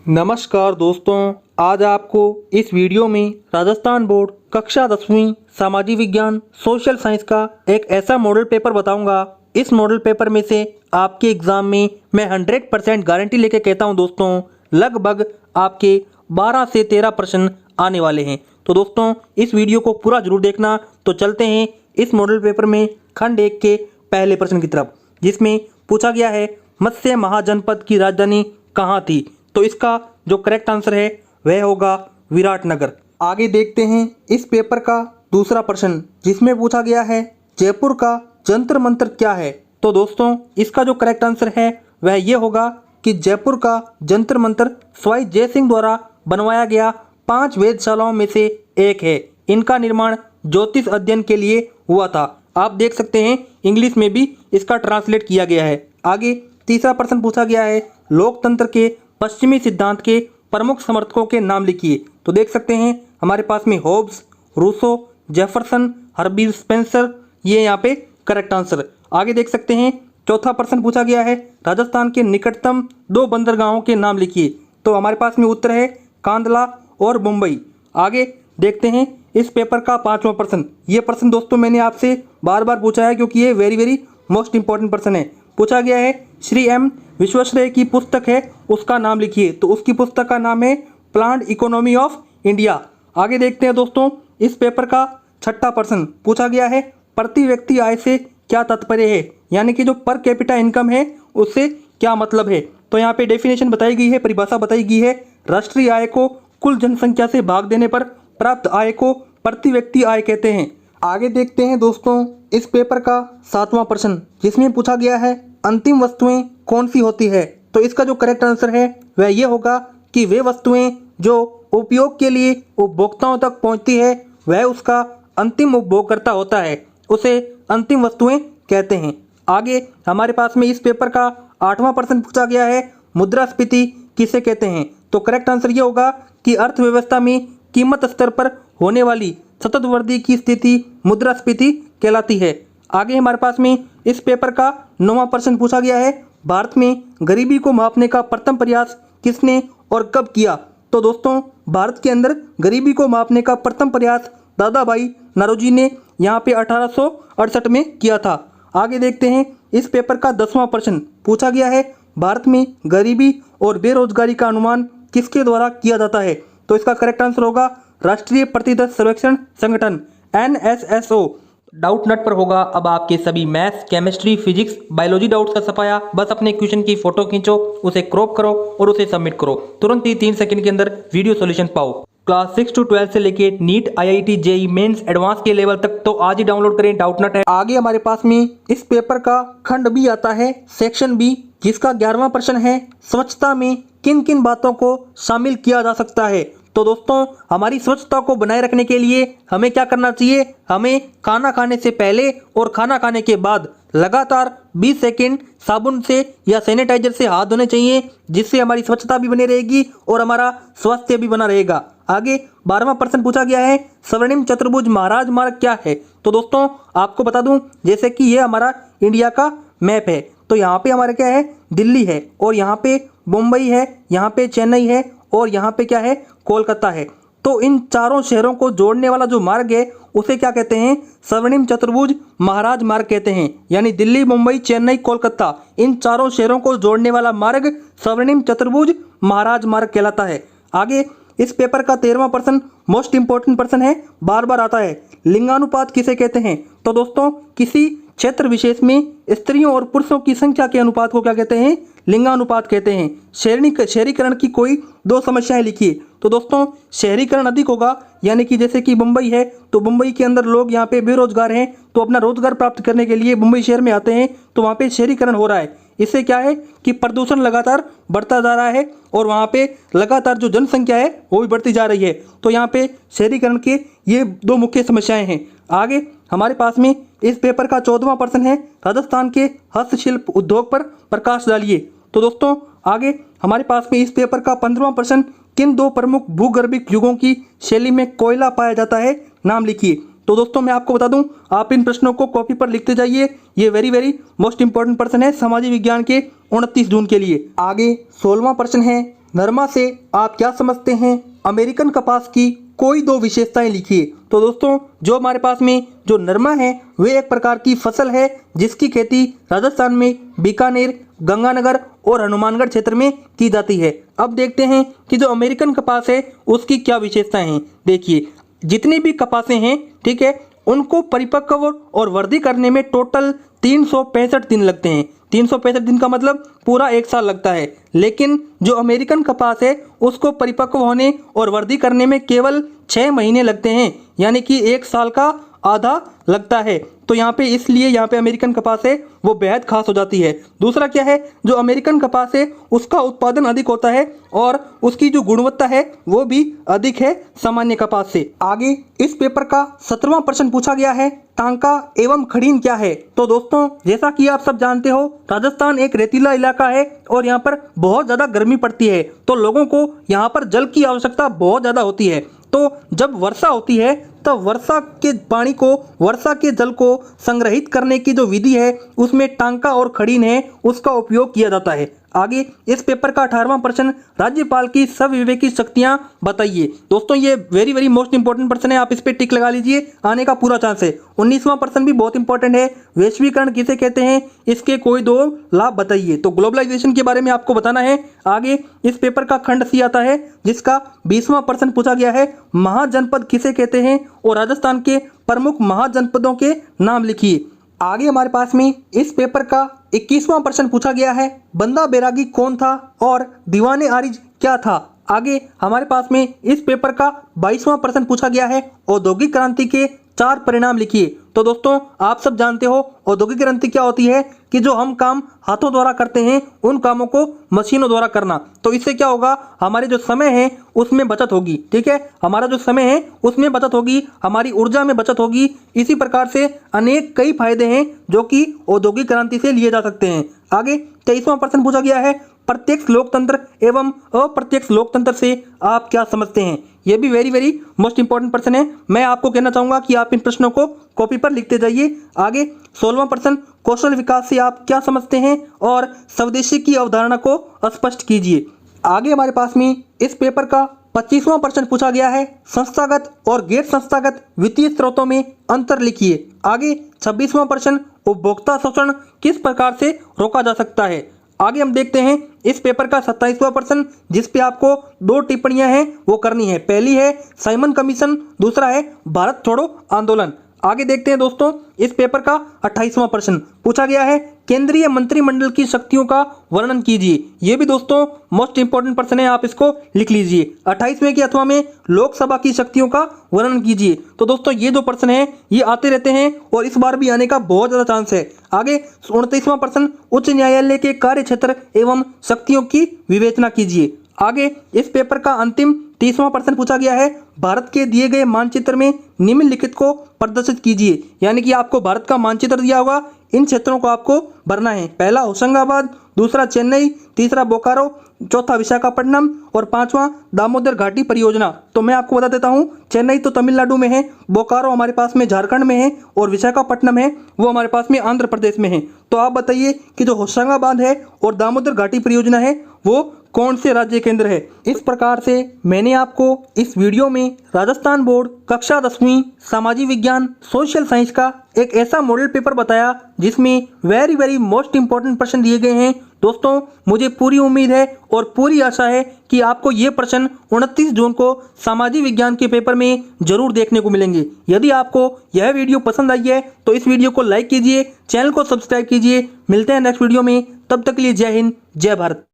नमस्कार दोस्तों, आज आपको इस वीडियो में राजस्थान बोर्ड कक्षा 10वीं सामाजिक विज्ञान सोशल साइंस का एक ऐसा मॉडल पेपर बताऊंगा। इस मॉडल पेपर में से आपके एग्जाम में मैं 100% गारंटी लेके कहता हूं दोस्तों, लगभग आपके 12 से 13 प्रश्न आने वाले हैं। तो दोस्तों इस वीडियो को पूरा जरूर देखना। तो चलते हैं इस मॉडल पेपर में खंड 1 के पहले प्रश्न की तरफ, जिसमें पूछा गया है मत्स्य महाजनपद की राजधानी कहाँ थी। तो इसका जो करेक्ट आंसर है वह होगा विराटनगर। आगे देखते हैं इस पेपर का दूसरा प्रश्न, जिसमें पूछा गया है जयपुर का जंतर मंतर क्या है। तो दोस्तों इसका जो करेक्ट आंसर है वह ये होगा कि जयपुर का जंतर मंतर स्वाई जय सिंह द्वारा बनवाया गया 5 वेधशालाओं में से एक है। इनका निर्माण ज्योतिष अध्ययन के लिए हुआ था। आप देख सकते हैं इंग्लिश में भी इसका ट्रांसलेट किया गया है। आगे तीसरा प्रश्न पूछा गया है लोकतंत्र के पश्चिमी सिद्धांत के प्रमुख समर्थकों के नाम लिखिए। तो देख सकते हैं हमारे पास में Hobbes, Rousseau, Jefferson, Harbi Spencer, ये यहाँ पे करेक्ट आंसर। आगे देख सकते हैं चौथा प्रश्न पूछा गया है राजस्थान के निकटतम 2 बंदरगाहों के नाम लिखिए। तो हमारे पास में उत्तर है कांदला और मुंबई। आगे देखते हैं इस पेपर का 5वां प्रश्न। ये प्रश्न दोस्तों मैंने आपसे बार बार पूछा है क्योंकि ये वेरी मोस्ट इंपॉर्टेंट प्रश्न है। पूछा गया है श्री एम विश्वेश्वरैया की पुस्तक है उसका नाम लिखिए। तो उसकी पुस्तक का नाम है प्लान्ड इकोनॉमी ऑफ इंडिया। आगे देखते हैं दोस्तों इस पेपर का 6ठा प्रश्न पूछा गया है प्रति व्यक्ति आय से क्या तात्पर्य है, यानी कि जो पर कैपिटा इनकम है उससे क्या मतलब है। तो यहाँ पे डेफिनेशन बताई गई है, परिभाषा बताई गई है, राष्ट्रीय आय को कुल जनसंख्या से भाग देने पर प्राप्त आय को प्रति व्यक्ति आय कहते हैं। आगे देखते हैं दोस्तों इस पेपर का 7वां प्रश्न, जिसमें पूछा गया है अंतिम वस्तुएं कौन सी होती है। तो इसका जो करेक्ट आंसर है वह ये होगा कि वे वस्तुएं जो उपयोग के लिए उपभोक्ताओं तक पहुंचती है वह उसका अंतिम उपभोगकर्ता होता है, उसे अंतिम वस्तुएं कहते हैं। आगे हमारे पास में इस पेपर का 8वां प्रश्न पूछा गया है मुद्रास्फीति किसे कहते हैं। तो करेक्ट आंसर ये होगा कि अर्थव्यवस्था में कीमत स्तर पर होने वाली सतत वृद्धि की स्थिति मुद्रास्फीति कहलाती है। आगे हमारे पास में इस पेपर का 9वां प्रश्न पूछा गया है भारत में गरीबी को मापने का प्रथम प्रयास किसने और कब किया। तो दोस्तों भारत के अंदर गरीबी को मापने का प्रथम प्रयास दादा भाई नौरोजी ने यहाँ पे 1868 में किया था। आगे देखते हैं इस पेपर का 10वां प्रश्न पूछा गया है भारत में गरीबी और बेरोजगारी का अनुमान किसके द्वारा किया जाता है। तो इसका करेक्ट आंसर होगा राष्ट्रीय प्रतिदत्त सर्वेक्षण संगठन NSSO। डाउट नट पर होगा अब आपके सभी maths, chemistry, physics, biology doubts का सफाया। बस अपने क्वेश्चन की फोटो खींचो, उसे क्रॉप करो और उसे सबमिट करो। तुरंत ही 3 सेकंड के अंदर वीडियो सॉल्यूशन पाओ। क्लास 6 to 12 से लेके NEET, IIT, JEE mains advance के लेवल तक तो आज ही डाउनलोड करें डाउट नट है। आगे हमारे पास में इस पेपर का खंड बी आता है, सेक्शन बी, जिसका 11वां प्रश्न है स्वच्छता में किन किन बातों को शामिल किया जा सकता है। तो दोस्तों हमारी स्वच्छता को बनाए रखने के लिए हमें क्या करना चाहिए, हमें खाना खाने से पहले और खाना खाने के बाद लगातार 20 सेकंड साबुन से या सैनिटाइजर से हाथ धोने चाहिए, जिससे हमारी स्वच्छता भी बनी रहेगी और हमारा स्वास्थ्य भी बना रहेगा। आगे 12वां प्रश्न पूछा गया है स्वर्णिम चतुर्भुज महाराज मार्ग क्या है। तो दोस्तों आपको बता दूं जैसे कि ये हमारा इंडिया का मैप है, तो यहाँ पे हमारे क्या है दिल्ली है और यहाँ पे मुंबई है, यहाँ पे चेन्नई है और यहाँ पे क्या है कोलकाता है। तो इन चारों शहरों को जोड़ने वाला जो मार्ग है उसे क्या कहते हैं, स्वर्णिम चतुर्भुज महाराज मार्ग कहते हैं। यानी दिल्ली, मुंबई, चेन्नई, कोलकाता, इन चारों शहरों को जोड़ने वाला मार्ग स्वर्णिम चतुर्भुज महाराज मार्ग कहलाता है। आगे इस पेपर का 13वां प्रश्न मोस्ट इंपॉर्टेंट प्रश्न है, बार बार आता है, लिंगानुपात किसे कहते हैं। तो दोस्तों किसी क्षेत्र विशेष में स्त्रियों और पुरुषों की संख्या के अनुपात को क्या कहते हैं, लिंगानुपात कहते हैं। शहरीकरण की कोई 2 समस्याएं लिखिए। तो दोस्तों शहरीकरण अधिक होगा, यानी कि जैसे कि मुंबई है तो मुंबई के अंदर लोग यहाँ पे बेरोजगार हैं, तो अपना रोजगार प्राप्त करने के लिए मुंबई शहर में आते हैं, तो वहाँ पे शहरीकरण हो रहा है। इससे क्या है कि प्रदूषण लगातार बढ़ता जा रहा है और वहाँ पे लगातार जो जनसंख्या है वो भी बढ़ती जा रही है। तो यहाँ पे शहरीकरण के ये 2 मुख्य समस्याएं हैं। आगे हमारे पास में इस पेपर का 14वां प्रश्न है राजस्थान के हस्तशिल्प उद्योग पर प्रकाश डालिए। तो दोस्तों आगे हमारे पास में इस पेपर का 15वां प्रश्न किन 2 प्रमुख भूगर्भिक युगों की शैली में कोयला पाया जाता है, नाम लिखिए। तो दोस्तों मैं आपको बता दूं आप इन प्रश्नों को कॉपी पर लिखते जाइए, ये वेरी मोस्ट इंपॉर्टेंट प्रश्न है सामाजिक विज्ञान के 29 जून के लिए। आगे 16वां प्रश्न है नरमा से आप क्या समझते हैं? अमेरिकन कपास की कोई दो विशेषताएं लिखिए। तो दोस्तों जो हमारे पास में जो नरमा है वे एक प्रकार की फसल है जिसकी खेती राजस्थान में बीकानेर, गंगानगर और हनुमानगढ़ क्षेत्र में की जाती है। अब देखते हैं कि जो अमेरिकन कपास है उसकी क्या विशेषताएं हैं। देखिए जितनी भी कपासें हैं, ठीक है, उनको परिपक्व और वृद्धि करने में टोटल 365 दिन लगते हैं। 365 दिन का मतलब पूरा एक साल लगता है, लेकिन जो अमेरिकन कपास है उसको परिपक्व होने और वृद्धि करने में केवल 6 महीने लगते हैं, यानी कि एक साल का आधा लगता है। तो यहाँ पे इसलिए यहाँ पे अमेरिकन कपास है वो बेहद खास हो जाती है। दूसरा क्या है, जो अमेरिकन कपास है उसका उत्पादन अधिक होता है और उसकी जो गुणवत्ता है वो भी अधिक है सामान्य कपास से। आगे इस पेपर का 17वां प्रश्न पूछा गया है, टांका एवं खड़ीन क्या है? तो दोस्तों जैसा कि आप सब जानते हो राजस्थान एक रेतीला इलाका है और यहाँ पर बहुत ज़्यादा गर्मी पड़ती है, तो लोगों को यहाँ पर जल की आवश्यकता बहुत ज़्यादा होती है। तो जब वर्षा होती है तब वर्षा के पानी को, वर्षा के जल को संग्रहित करने की जो विधि है उसमें टांका और खड़ीन है उसका उपयोग किया जाता है। आगे इस पेपर का 18वां प्रश्न, राज्यपाल की सविवेकी शक्तियां बताइए। दोस्तों ये वेरी मोस्ट इंपॉर्टेंट प्रश्न है, आप इस पे टिक लगा लीजिए, आने का पूरा चांस है। 19वां प्रश्न भी बहुत इंपॉर्टेंट है, वैश्वीकरण किसे कहते हैं, इसके कोई दो लाभ बताइए। तो ग्लोबलाइजेशन के बारे में आपको बताना है। आगे इस पेपर का खंड सी आता है जिसका 20वां प्रश्न पूछा गया है, महाजनपद किसे कहते हैं और राजस्थान के प्रमुख महाजनपदों के नाम लिखिए। आगे हमारे पास में इस पेपर का 21वां प्रश्न पूछा गया है, बंदा बैरागी कौन था और दीवाने आरिज क्या था। आगे हमारे पास में इस पेपर का 22वां प्रश्न पूछा गया है, औद्योगिक क्रांति के 4 परिणाम लिखिए। तो दोस्तों आप सब जानते हो औद्योगिक क्रांति क्या होती है कि जो हम काम हाथों द्वारा करते हैं उन कामों को मशीनों द्वारा करना। तो इससे क्या होगा, हमारे जो समय है उसमें बचत होगी, ठीक है, हमारा जो समय है उसमें बचत होगी, हमारी ऊर्जा में बचत होगी। इसी प्रकार से अनेक कई फायदे हैं जो कि औद्योगिक क्रांति से लिए जा सकते हैं। आगे 23वां प्रश्न पूछा गया है, प्रत्यक्ष लोकतंत्र एवं अप्रत्यक्ष लोकतंत्र से आप क्या समझते हैं। यह भी वेरी मोस्ट इंपॉर्टेंट प्रश्न है। मैं आपको कहना चाहूंगा कि आप इन प्रश्नों को कॉपी पर लिखते जाइए। आगे 16वां प्रश्न, कौशल विकास से आप क्या समझते हैं और स्वदेशी की अवधारणा को स्पष्ट कीजिए। आगे हमारे पास में इस पेपर का 25वां प्रश्न पूछा गया है, संस्थागत और गैर संस्थागत वित्तीय स्रोतों में अंतर लिखिए। आगे 26वां प्रश्न, उपभोक्ता शोषण किस प्रकार से रोका जा सकता है। आगे हम देखते हैं इस पेपर का 27वां प्रश्न जिस पे आपको 2 टिप्पणियां हैं वो करनी है। पहली है साइमन कमीशन, दूसरा है भारत छोड़ो आंदोलन। आगे देखते हैं दोस्तों इस पेपर का 28वां प्रश्न पूछा गया है, केंद्रीय मंत्रिमंडल की शक्तियों का वर्णन कीजिए। ये भी दोस्तों मोस्ट इंपॉर्टेंट प्रश्न है, आप इसको लिख लीजिए। 28वें के अथवा में लोकसभा की शक्तियों का वर्णन कीजिए। तो दोस्तों ये जो प्रश्न है ये आते रहते हैं और इस बार भी आने का बहुत ज्यादा चांस है। आगे 29वां प्रश्न, उच्च न्यायालय के कार्य क्षेत्र एवं शक्तियों की विवेचना कीजिए। आगे इस पेपर का अंतिम 30वां प्रश्न पूछा गया है, भारत के दिए गए मानचित्र में निम्नलिखित को प्रदर्शित कीजिए। यानी कि आपको भारत का मानचित्र दिया होगा, इन क्षेत्रों को आपको भरना है। पहला होशंगाबाद, दूसरा चेन्नई, तीसरा बोकारो, चौथा विशाखापट्टनम और 5वां दामोदर घाटी परियोजना। तो मैं आपको बता देता हूं, चेन्नई तो तमिलनाडु में है, बोकारो हमारे पास में झारखंड में है और विशाखापट्टनम है वो हमारे पास में आंध्र प्रदेश में है। तो आप बताइए कि जो होशंगाबाद है और दामोदर घाटी परियोजना है वो कौन से राज्य केंद्र है। इस प्रकार से मैंने आपको इस वीडियो में राजस्थान बोर्ड कक्षा 10वीं सामाजिक विज्ञान सोशल साइंस का एक ऐसा मॉडल पेपर बताया जिसमें वेरी मोस्ट इंपॉर्टेंट प्रश्न दिए गए हैं। दोस्तों मुझे पूरी उम्मीद है और पूरी आशा है कि आपको ये प्रश्न 29 जून को सामाजिक विज्ञान के पेपर में जरूर देखने को मिलेंगे। यदि आपको यह वीडियो पसंद आई है तो इस वीडियो को लाइक कीजिए, चैनल को सब्सक्राइब कीजिए। मिलते हैं नेक्स्ट वीडियो में, तब तक के लिए जय हिंद, जय भारत।